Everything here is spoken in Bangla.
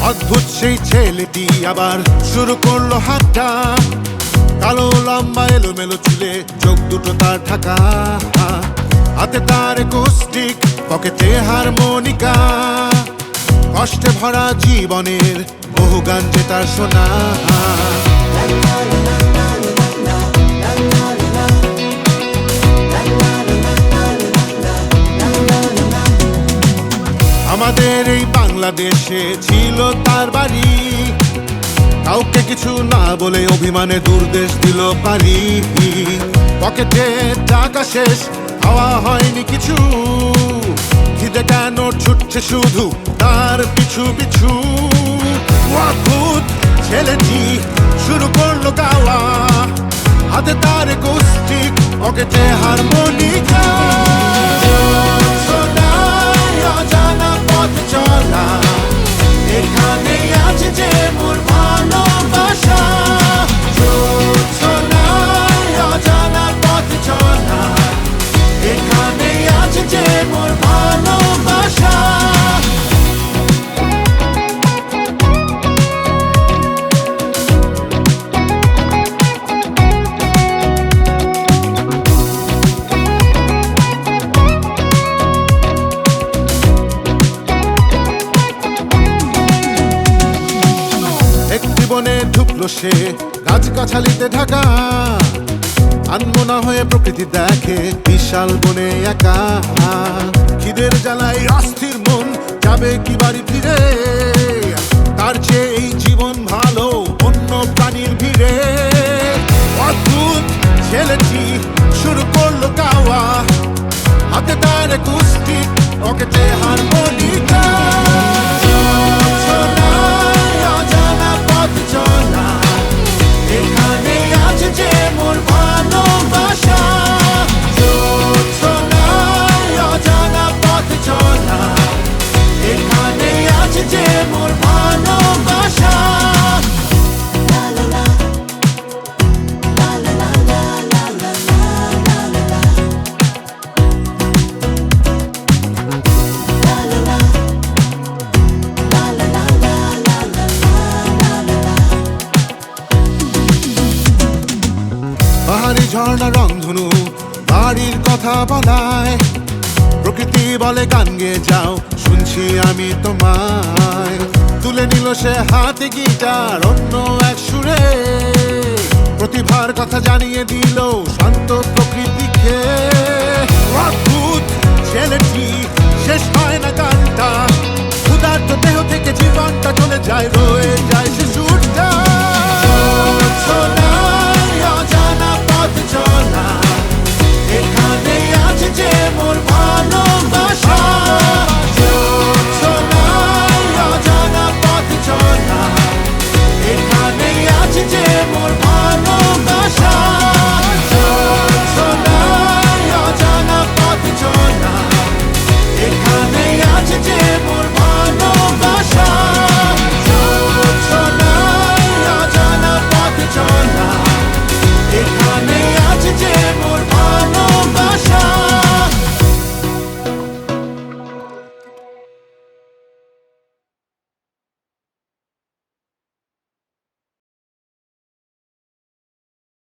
অদ্ভুত সেই ছেলেটি আবার শুরু করলো হাঁটা, কালো লম্বা এলোমেলো চুলে, চোখ দুটো তার ঢাকা, হাতে তার একুস্টিক, পকেটে হারমোনিকা। কষ্টে ভরা জীবনের বহু গান যে তার শোনা। আমাদের এই বাংলাদেশে ছিল তার বাড়ি, কাউকে কিছু না বলে অভিমানে দূরদেশ দিল পারি। পকেটে টাকা শেষ, খাওয়া হয়নি কিছু, খিদে কেন ছুটছে শুধু তার পিছু পিছু। অদ্ভুত ছেলেটি শুরু করলো গাওয়া, হাতে তার একুস্টিক, পকেটে হারমোনিকা। অজানা পথ চলা, এখানে আছে যে মোর ভালোবাসা। অজানা পথ চলা, এখানে আছে যে মোর ভালোবাসা। জীবনে ঢুকলো সে গাছগাছালিতে ঢাকা, আনমনা হয়ে প্রকৃতি দেখে বিশাল বনে একা। খিদের জ্বালায় অস্থির মন, যাবে কি বাড়ি ফিরে, তার চেয়ে এই জীবন ভালো অন্য প্রাণীর ভিড়ে। অদ্ভুত ছেলেটি শুরু করলো গাওয়া, হাতে তার একুস্টিক, পকেটে হারমোনিকা। এখানে আছে যে মোর ভালোবাসা। অজানা পথ চলা, এখানে আছে যে মোর ভালোবাসা। পাহাড়ি ঝর্ণা রংধনু বাড়ির কথা বলায়, প্রকৃতি বলে গান গেয়ে যাও, শুনছি আমি তোমায়। তুলে নিল সে হাতে গিটার অন্য এক সুরে, প্রতিভার কথা জানিয়ে দিল শান্ত প্রকৃতিকে। অদ্ভুত ছেলেটি, শেষ হয় না গানটা, ক্ষুধার্ত দেহ থেকে জীবনটা চলে যায়, রয়ে যায় সে সুরটা।